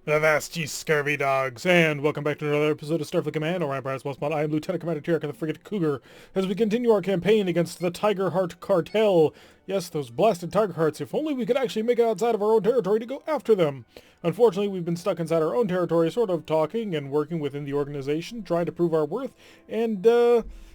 Avast, ye scurvy dogs, and welcome back to another episode of Starfleet Command, Orion Pirates. I am Lieutenant Commander Tyrek of the frigate Cougar, as we continue our campaign against the Tiger Heart Cartel. Yes, those blasted Tiger Hearts. If only we could actually make it outside of our own territory to go after them. Unfortunately, we've been stuck inside our own territory, sort of talking and working within the organization, trying to prove our worth, and,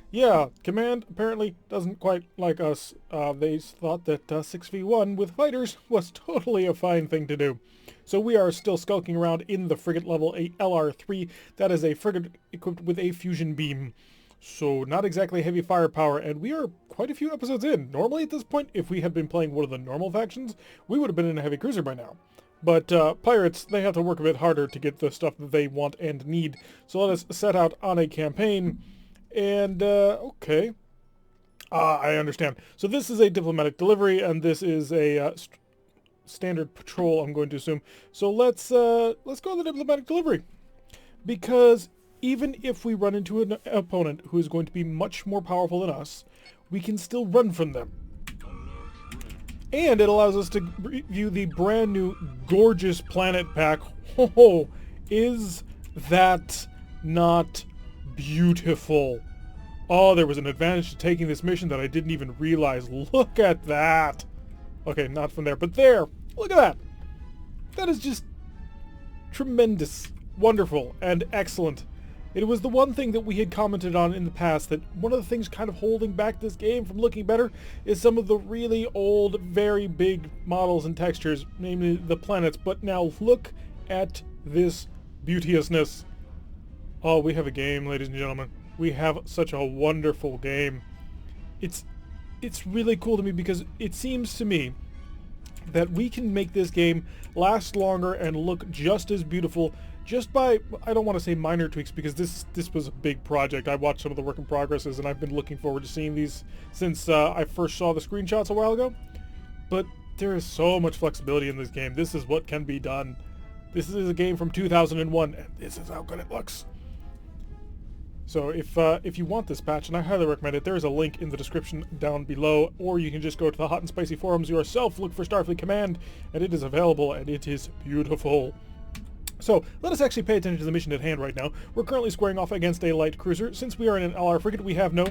yeah, Command apparently doesn't quite like us. They thought that 6v1 with fighters was totally a fine thing to do. So we are still skulking around in the frigate level 8 LR3. That is a frigate equipped with a fusion beam. So not exactly heavy firepower, and we are quite a few episodes in. Normally at this point, if we had been playing one of the normal factions, we would have been in a heavy cruiser by now. But pirates, they have to work a bit harder to get the stuff that they want and need. So let us set out on a campaign. And, okay. I understand. So this is a diplomatic delivery, and this is a standard patrol, I'm going to assume. So let's go to the diplomatic delivery. Because even if we run into an opponent who is going to be much more powerful than us, we can still run from them. And it allows us to review the brand new gorgeous planet pack. Oh, is that not beautiful? Oh, there was an advantage to taking this mission that I didn't even realize. Look at that. Okay, not from there, but there. Look at that. That is just tremendous, wonderful, and excellent. It was the one thing that we had commented on in the past, that one of the things kind of holding back this game from looking better is some of the really old, very big models and textures, namely the planets. But now look at this beauteousness. Oh, we have a game, ladies and gentlemen. We have such a wonderful game. It's really cool to me because it seems to me that we can make this game last longer and look just as beautiful just by, I don't want to say minor tweaks, because this was a big project. I watched some of the work in progresses and I've been looking forward to seeing these since I first saw the screenshots a while ago. But there is so much flexibility in this game. This is what can be done. This is a game from 2001 and this is how good it looks. So if you want this patch, and I highly recommend it, there is a link in the description down below, or you can just go to the Hot and Spicy forums yourself, look for Starfleet Command, and it is available, and it is beautiful. So let us actually pay attention to the mission at hand right now. We're currently squaring off against a light cruiser. Since we are in an LR frigate, we have no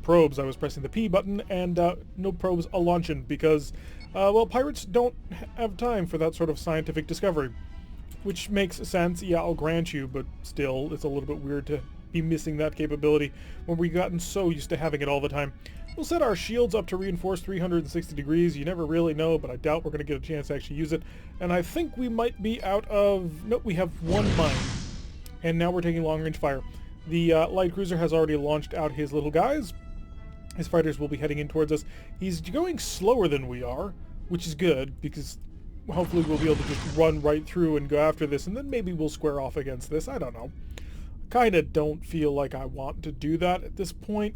probes. I was pressing the P button, and no probes a launching, because, well, pirates don't have time for that sort of scientific discovery. Which makes sense, yeah, I'll grant you, but still, it's a little bit weird to be missing that capability when we've gotten so used to having it all the time. We'll set our shields up to reinforce 360 degrees. You never really know, but I doubt we're going to get a chance to actually use it. And I think we might be out of... Nope, we have one mine. And now we're taking long-range fire. The light cruiser has already launched out his little guys. His fighters will be heading in towards us. He's going slower than we are, which is good, because hopefully we'll be able to just run right through and go after this, and then maybe we'll square off against this. I don't know. Kind of don't feel like I want to do that at this point.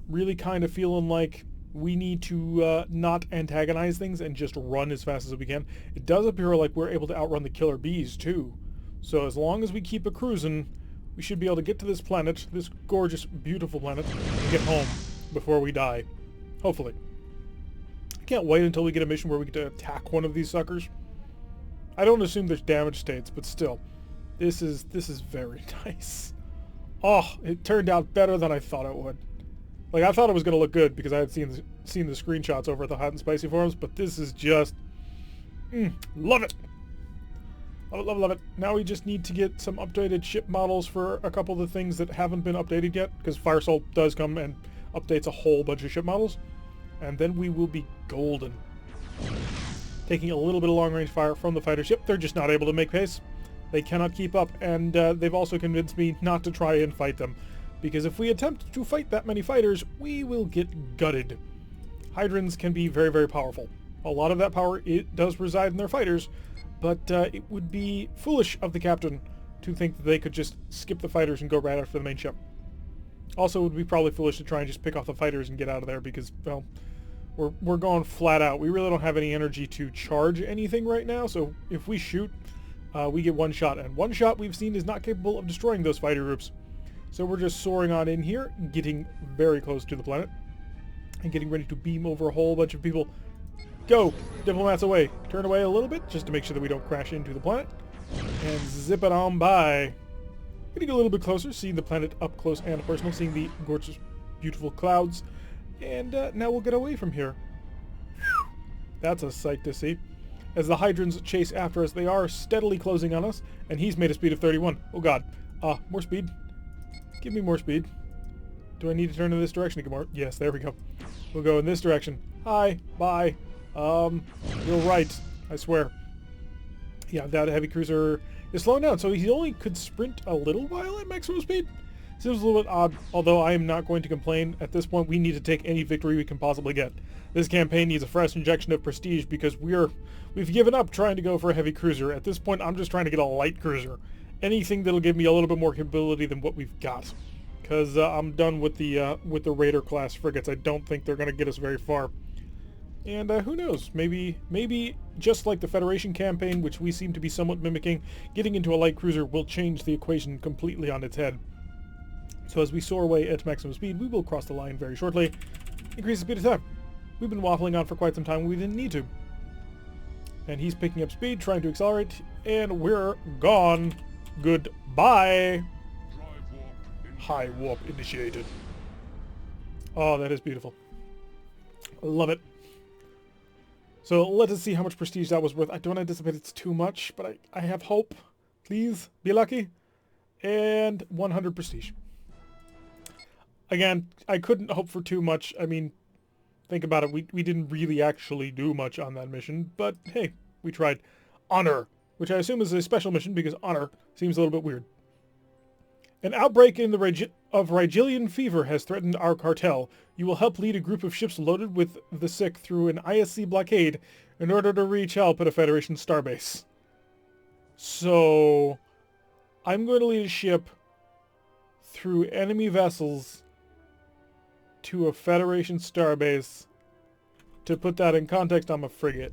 Really kind of feeling like we need to not antagonize things and just run as fast as we can. It does appear like we're able to outrun the killer bees too. So as long as we keep a cruising, we should be able to get to this planet, this gorgeous, beautiful planet, and get home before we die. Hopefully. I can't wait until we get a mission where we get to attack one of these suckers. I don't assume there's damage states, but still. This is very nice. Oh, it turned out better than I thought it would. Like, I thought it was going to look good because I had seen the screenshots over at the Hot and Spicy forums, but this is just... love it! Love it, love it, love it. Now we just need to get some updated ship models for a couple of the things that haven't been updated yet, because Firesoul does come and updates a whole bunch of ship models, and then we will be golden. Taking a little bit of long-range fire from the fighter ship. They're just not able to make pace. They cannot keep up, and they've also convinced me not to try and fight them. Because if we attempt to fight that many fighters, we will get gutted. Hydrons can be very, very powerful. A lot of that power, it does reside in their fighters, but it would be foolish of the captain to think that they could just skip the fighters and go right after the main ship. Also, it would be probably foolish to try and just pick off the fighters and get out of there because, well, we're going flat out. We really don't have any energy to charge anything right now, so if we shoot... we get one shot, and one shot we've seen is not capable of destroying those fighter groups. So we're just soaring on in here, getting very close to the planet, and getting ready to beam over a whole bunch of people. Go! Diplomats away. Turn away a little bit, just to make sure that we don't crash into the planet. And zip it on by. Getting a little bit closer, seeing the planet up close and personal, seeing the gorgeous, beautiful clouds. And now we'll get away from here. That's a sight to see. As the Hydrons chase after us, they are steadily closing on us, and he's made a speed of 31. Oh god. More speed. Give me more speed. Do I need to turn in this direction to get more? Yes, there we go. We'll go in this direction. Hi. Bye. You're right. I swear. Yeah, that heavy cruiser is slowing down, so he only could sprint a little while at maximum speed. Seems a little bit odd, although I am not going to complain. At this point, we need to take any victory we can possibly get. This campaign needs a fresh injection of prestige because we've given up trying to go for a heavy cruiser. At this point, I'm just trying to get a light cruiser. Anything that'll give me a little bit more capability than what we've got. Because I'm done with the Raider class frigates. I don't think they're going to get us very far. And who knows, maybe just like the Federation campaign, which we seem to be somewhat mimicking, getting into a light cruiser will change the equation completely on its head. So as we soar away at maximum speed, we will cross the line very shortly. Increase the speed of time. We've been waffling on for quite some time. We didn't need to. And he's picking up speed, trying to accelerate, and we're gone. Goodbye. High warp initiated. Oh, that is beautiful. Love it. So let us see how much prestige that was worth. I don't anticipate it's too much, but I have hope. Please, be lucky. And 100 prestige. Again, I couldn't hope for too much. I mean, think about it. We didn't really actually do much on that mission, but hey, we tried. Honor, which I assume is a special mission because honor seems a little bit weird. An outbreak of Rigelian fever has threatened our cartel. You will help lead a group of ships loaded with the sick through an ISC blockade in order to reach help at a Federation starbase. So, I'm going to lead a ship through enemy vessels to a Federation starbase. To put that in context, I'm a frigate.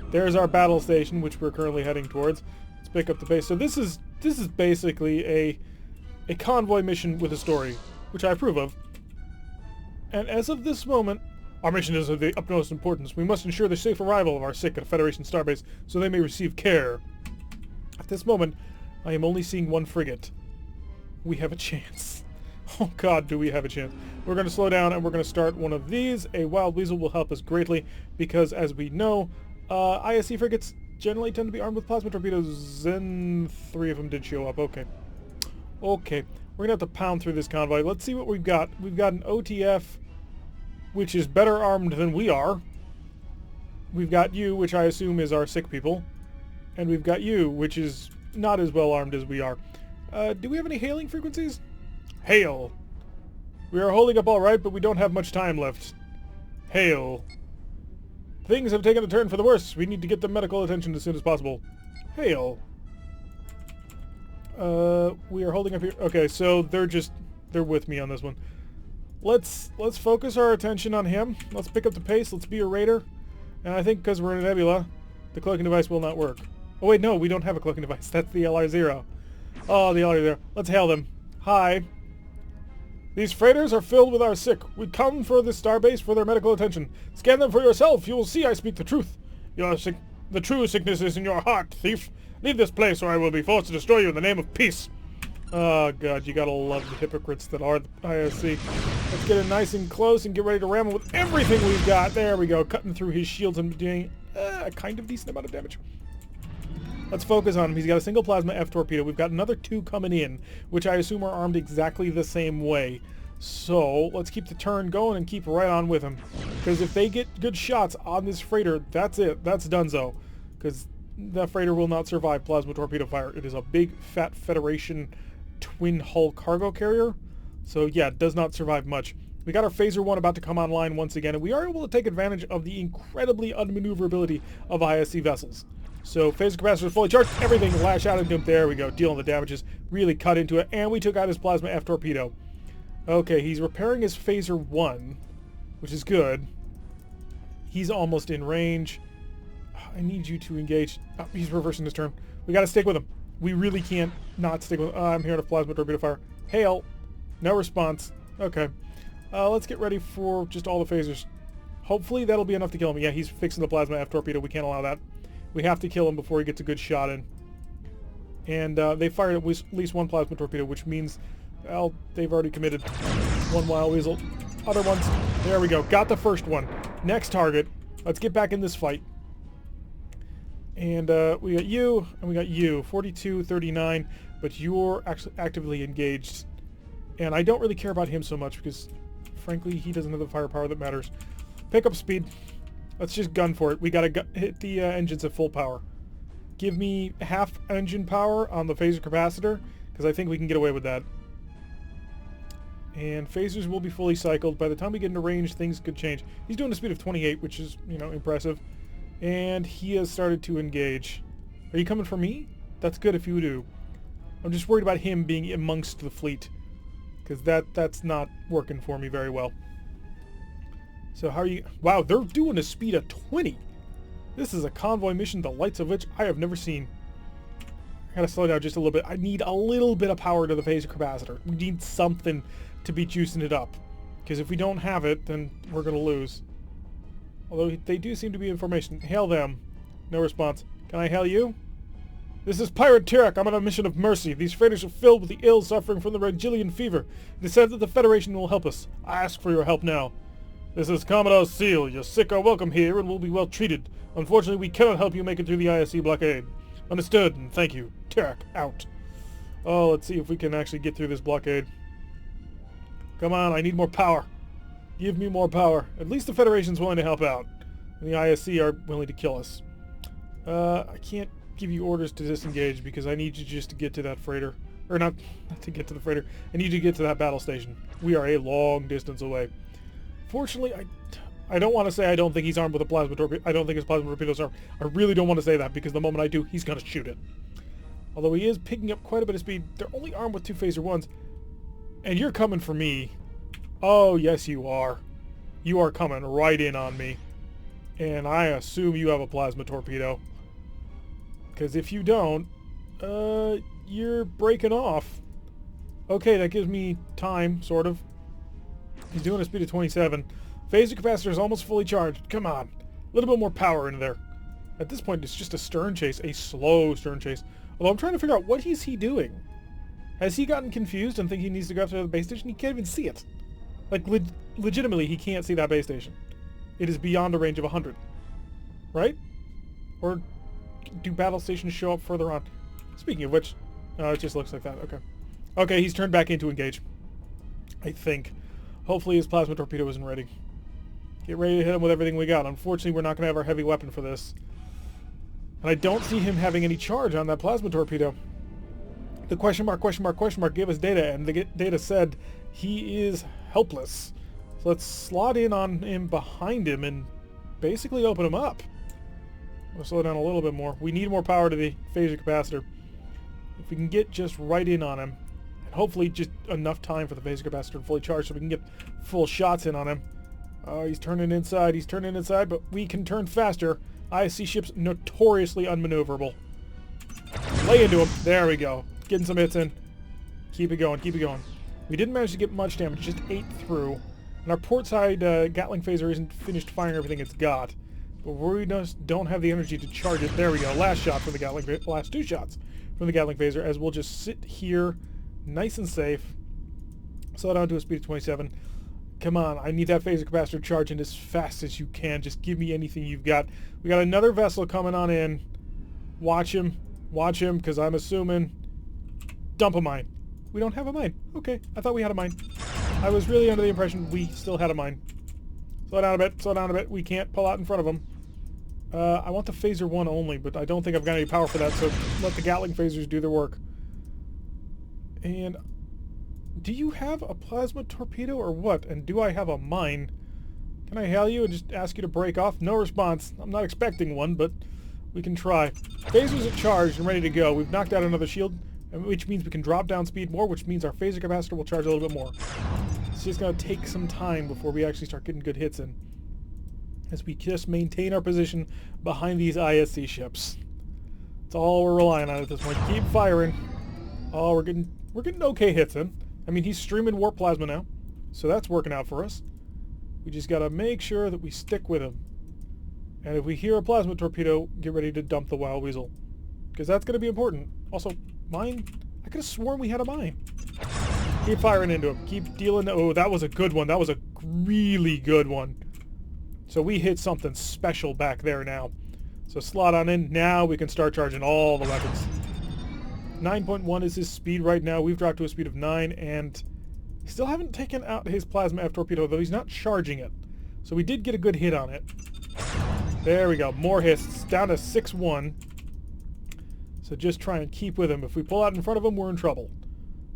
There's our battle station, which we're currently heading towards. Let's pick up the base. So this is basically a convoy mission with a story, which I approve of. And as of this moment, our mission is of the utmost importance. We must ensure the safe arrival of our sick at a Federation starbase so they may receive care. At this moment, I am only seeing one frigate. We have a chance. Oh god, do we have a chance. We're going to slow down and we're going to start one of these. A Wild Weasel will help us greatly because, as we know, ISC frigates generally tend to be armed with plasma torpedoes, and 3 of them did show up. Okay. Okay. We're going to have to pound through this convoy. Let's see what we've got. We've got an OTF, which is better armed than we are. We've got you, which I assume is our sick people. And we've got you, which is not as well armed as we are. Do we have any hailing frequencies? Hail. We are holding up all right, but we don't have much time left. Hail. Things have taken a turn for the worse. We need to get them medical attention as soon as possible. Hail. We are holding up here. Okay, so they're with me on this one. Let's focus our attention on him. Let's pick up the pace. Let's be a raider. And I think because we're in a nebula, the cloaking device will not work. Oh wait, no, we don't have a cloaking device. That's the LR0. Oh, the LR0. Let's hail them. Hi. These freighters are filled with our sick. We come for the starbase for their medical attention. Scan them for yourself. You will see I speak the truth. The true sickness is in your heart, thief. Leave this place or I will be forced to destroy you in the name of peace. Oh god, you gotta love the hypocrites that are the ISC. Let's get it nice and close and get ready to ram him with everything we've got. There we go, cutting through his shields and doing a kind of decent amount of damage. Let's focus on him. He's got a single plasma F torpedo. We've got another 2 coming in, which I assume are armed exactly the same way. So let's keep the turn going and keep right on with him. Because if they get good shots on this freighter, that's it. That's donezo. Because that freighter will not survive plasma torpedo fire. It is a big, fat Federation twin-hull cargo carrier. So yeah, it does not survive much. We got our Phaser 1 about to come online once again, and we are able to take advantage of the incredibly unmaneuverability of ISC vessels. So phaser capacitor is fully charged, everything lash out into him. There we go, dealing the damages, really cut into it, and we took out his plasma F torpedo. Okay, he's repairing his Phaser 1, which is good. He's almost in range. I need you to engage. Oh, he's reversing his turn. We gotta stick with him. We really can't not stick with him. I'm hearing a plasma torpedo fire. Hail. No response. Okay. Let's get ready for just all the phasers. Hopefully that'll be enough to kill him. Yeah, he's fixing the plasma F torpedo. We can't allow that. We have to kill him before he gets a good shot in. And they fired at least one plasma torpedo, which means, well, they've already committed one wild weasel. Other ones. There we go. Got the first one. Next target. Let's get back in this fight. And we got you, and we got you. 42, 39, but you're actually actively engaged. And I don't really care about him so much because, frankly, he doesn't have the firepower that matters. Pick up speed. Let's just gun for it. We gotta hit the engines at full power. Give me half engine power on the phaser capacitor, because I think we can get away with that. And phasers will be fully cycled. By the time we get into range, things could change. He's doing a speed of 28, which is, you know, impressive. And he has started to engage. Are you coming for me? That's good if you do. I'm just worried about him being amongst the fleet, because that's not working for me very well. So how are you... Wow, they're doing a speed of 20. This is a convoy mission, the likes of which I have never seen. I gotta slow down just a little bit. I need a little bit of power to the phaser capacitor. We need something to be juicing it up. Because if we don't have it, then we're gonna lose. Although they do seem to be in formation. Hail them. No response. Can I hail you? This is Pirate Turek. I'm on a mission of mercy. These freighters are filled with the ill suffering from the Regilian fever. It is said that the Federation will help us. I ask for your help now. This is Commodore Seal. Your sick are welcome here and will be well treated. Unfortunately, we cannot help you make it through the ISC blockade. Understood, and thank you. Turek, out. Oh, let's see if we can actually get through this blockade. Come on, I need more power. Give me more power. At least the Federation's willing to help out. And the ISC are willing to kill us. I can't give you orders to disengage because I need you just to get to that freighter. Or not to get to the freighter. I need you to get to that battle station. We are a long distance away. Fortunately, I don't want to say I don't think he's armed with a plasma torpedo. I don't think his plasma torpedoes are. I really don't want to say that because the moment I do, he's going to shoot it. Although he is picking up quite a bit of speed, they're only armed with 2 phaser ones. And you're coming for me. Oh, yes you are. You are coming right in on me. And I assume you have a plasma torpedo. Because if you don't, you're breaking off. Okay, that gives me time, sort of. He's doing a speed of 27. Phaser capacitor is almost fully charged. Come on. A little bit more power into there. At this point, it's just a stern chase. A slow stern chase. Although I'm trying to figure out, what is he doing? Has he gotten confused and think he needs to go after the base station? He can't even see it. Like, legitimately, he can't see that base station. It is beyond a range of 100. Right? Or do battle stations show up further on? Speaking of which, it just looks like that. Okay. Okay, he's turned back in to engage. I think. Hopefully his plasma torpedo isn't ready. Get ready to hit him with everything we got. Unfortunately, we're not going to have our heavy weapon for this. And I don't see him having any charge on that plasma torpedo. The question mark gave us data, and the data said he is helpless. So let's slot in on him behind him and basically open him up. We'll slow down a little bit more. We need more power to the phaser capacitor. If we can get just right in on him, and hopefully just enough time for the phaser capacitor to fully charge so we can get full shots in on him. Oh, he's turning inside, but we can turn faster. ISC ships notoriously unmaneuverable. Lay into him. There we go. Getting some hits in. Keep it going, keep it going. We didn't manage to get much damage, just 8 through. And our port side Gatling phaser isn't finished firing everything it's got. But we just don't have the energy to charge it. There we go. Last shot from the Gatling phaser. Last 2 shots from the Gatling phaser, as we'll just sit here nice and safe. Slow down to a speed of 27. Come on, I need that phaser capacitor charging as fast as you can. Just give me anything you've got. We got another vessel coming on in. Watch him, because I'm assuming... Dump a mine. We don't have a mine. Okay, I thought we had a mine. I was really under the impression we still had a mine. Slow down a bit. We can't pull out in front of them. I want the phaser 1 only, but I don't think I've got any power for that, so let the Gatling phasers do their work. And... do you have a plasma torpedo or what? And do I have a mine? Can I hail you and just ask you to break off? No response. I'm not expecting one, but we can try. Phasers are charged and ready to go. We've knocked out another shield, which means we can drop down speed more, which means our phaser capacitor will charge a little bit more. It's just going to take some time before we actually start getting good hits in, as we just maintain our position behind these ISC ships. That's all we're relying on at this point. Keep firing. Oh, we're getting okay hits in. I mean, he's streaming warp plasma now, so that's working out for us. We just got to make sure that we stick with him. And if we hear a plasma torpedo, get ready to dump the Wild Weasel. Because that's going to be important. Also, mine? I could have sworn we had a mine. Keep firing into him. Keep dealing. Oh, that was a good one. That was a really good one. So we hit something special back there now. So slot on in. Now we can start charging all the weapons. 9.1 is his speed right now. We've dropped to a speed of 9 and still haven't taken out his plasma F torpedo, though he's not charging it. So we did get a good hit on it. There we go. More hits. It's down to 6-1. So just try and keep with him. If we pull out in front of him, we're in trouble.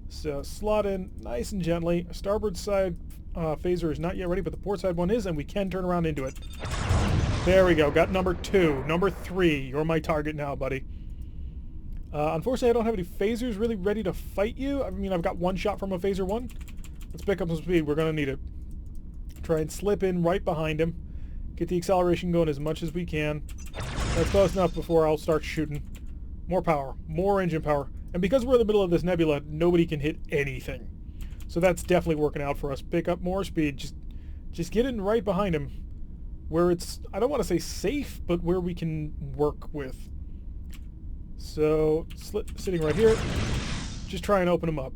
So slot in nice and gently. Starboard side phaser is not yet ready, but the port side one is, and we can turn around into it. There we go. Got number 2. Number 3. You're my target now, buddy. Unfortunately, I don't have any phasers really ready to fight you. I mean, I've got one shot from a phaser 1. Let's pick up some speed. We're going to need it. Try and slip in right behind him. Get the acceleration going as much as we can. That's close enough before I'll start shooting. More power. More engine power. And because we're in the middle of this nebula, nobody can hit anything. So that's definitely working out for us. Pick up more speed. Just get in right behind him. Where it's, I don't want to say safe, but where we can work with. So, sitting right here. Just try and open him up.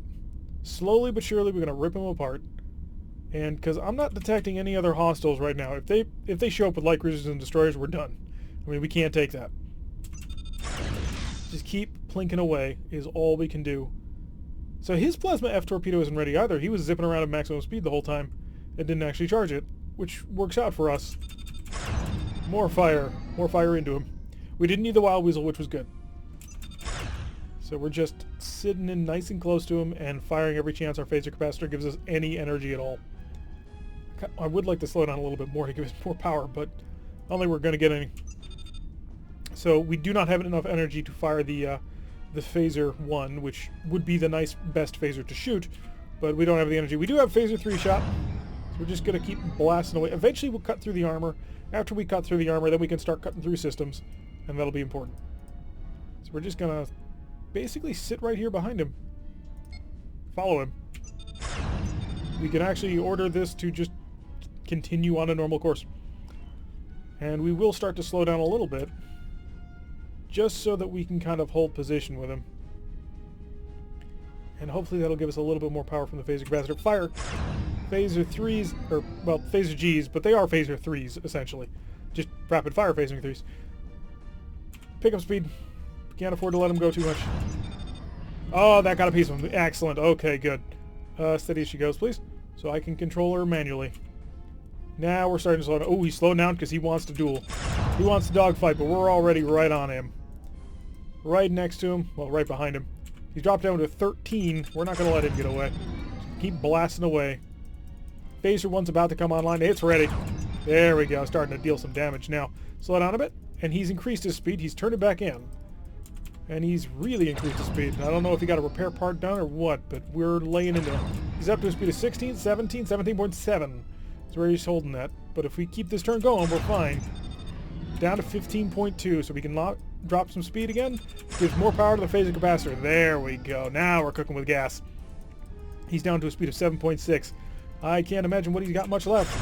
Slowly but surely, we're going to rip him apart. And because I'm not detecting any other hostiles right now, if they show up with light cruisers and destroyers, we're done. I mean, we can't take that. Just keep plinking away is all we can do. So his plasma F torpedo isn't ready either. He was zipping around at maximum speed the whole time and didn't actually charge it, which works out for us. More fire into him. We didn't need the Wild Weasel, which was good. So we're just sitting in nice and close to him and firing every chance our phaser capacitor gives us any energy at all. I would like to slow down a little bit more to give us more power, but I don't think we're going to get any. So we do not have enough energy to fire the phaser 1, which would be the nice best phaser to shoot, but we don't have the energy. We do have phaser 3 shot, so we're just going to keep blasting away. Eventually we'll cut through the armor. After we cut through the armor, then we can start cutting through systems, and that'll be important. So we're just going to basically sit right here behind him. Follow him. We can actually order this to just continue on a normal course. And we will start to slow down a little bit, just so that we can kind of hold position with him. And hopefully that'll give us a little bit more power from the phaser capacitor. Fire phaser 3s, or, well, phaser Gs, but they are phaser 3s, essentially. Just rapid fire phasing 3s. Pick up speed. Can't afford to let him go too much. Oh, that got a piece of him. Excellent. Okay, good. Steady as she goes, please. So I can control her manually. Now we're starting to slow down. Oh, he's slowing down because he wants to duel. He wants to dogfight, but we're already right on him. Right next to him. Well, right behind him. He's dropped down to 13. We're not going to let him get away. Keep blasting away. Phaser 1's about to come online. It's ready. There we go. Starting to deal some damage now. Slow down a bit. And he's increased his speed. He's turned it back in. And he's really increased his speed. I don't know if he got a repair part done or what, but we're laying into him. He's up to a speed of 16, 17, 17.7. That's where he's holding that. But if we keep this turn going, we're fine. Down to 15.2, so we can drop some speed again. Gives more power to the phaser capacitor. There we go. Now we're cooking with gas. He's down to a speed of 7.6. I can't imagine what he's got much left.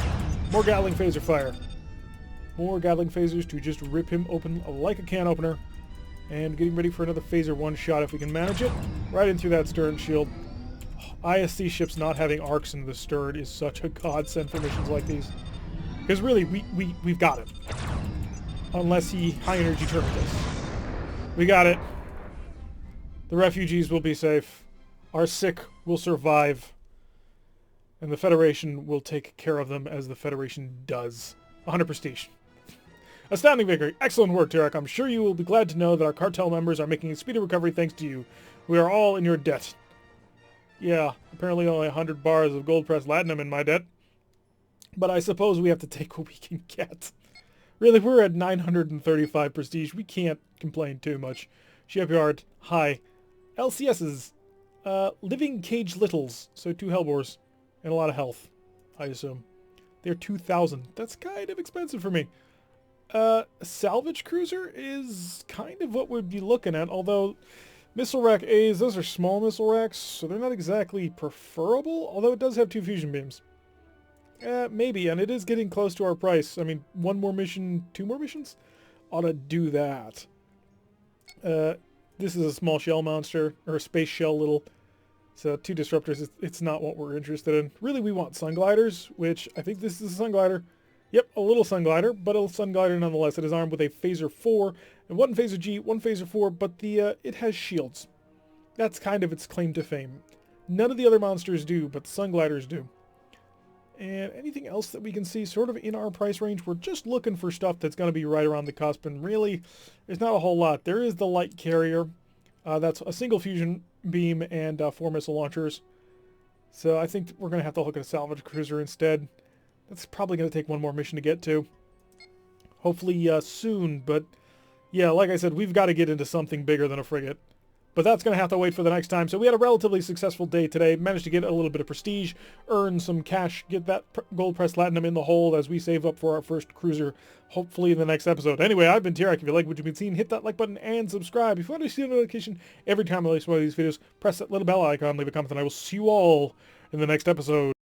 More Gatling phaser fire. More Gatling phasers to just rip him open like a can opener. And getting ready for another phaser 1 shot if we can manage it. Right in through that stern shield. ISC ships not having arcs in the stern is such a godsend for missions like these. Because really, we've got it. Unless he high-energy terminates us. We got it. The refugees will be safe. Our sick will survive. And the Federation will take care of them as the Federation does. 100 prestige. Astounding victory. Excellent work, Tarek. I'm sure you will be glad to know that our cartel members are making a speedy recovery thanks to you. We are all in your debt. Yeah, apparently only 100 bars of gold-pressed latinum in my debt. But I suppose we have to take what we can get. Really, we're at 935 prestige. We can't complain too much. Shipyard, high. LCSs, living cage littles. So 2 hellbores and a lot of health, I assume. They're 2,000. That's kind of expensive for me. Salvage cruiser is kind of what we'd be looking at, although missile rack A's, those are small missile racks, so they're not exactly preferable, although it does have 2 fusion beams. Maybe, and it is getting close to our price. I mean, one more mission, two more missions? Ought to do that. This is a small shell monster, or a space shell little. So 2 disruptors, it's not what we're interested in. Really, we want sun gliders, which I think this is a sun glider. Yep, a little sun glider, but a sun glider nonetheless. It is armed with a phaser 4, and 1 phaser G, 1 phaser 4, but it has shields. That's kind of its claim to fame. None of the other monsters do, but the sun gliders do. And anything else that we can see sort of in our price range? We're just looking for stuff that's going to be right around the cusp, and really, there's not a whole lot. There is the light carrier. That's a single fusion beam and 4 missile launchers. So I think we're going to have to look at a salvage cruiser instead. That's probably going to take one more mission to get to. Hopefully soon, but yeah, like I said, we've got to get into something bigger than a frigate. But that's going to have to wait for the next time. So we had a relatively successful day today. Managed to get a little bit of prestige, earn some cash, get that gold press platinum in the hold as we save up for our first cruiser, hopefully in the next episode. Anyway, I've been Tirak. If you like what you've been seeing, hit that like button and subscribe. If you want to see a notification every time I release one of these videos, press that little bell icon, leave a comment, and I will see you all in the next episode.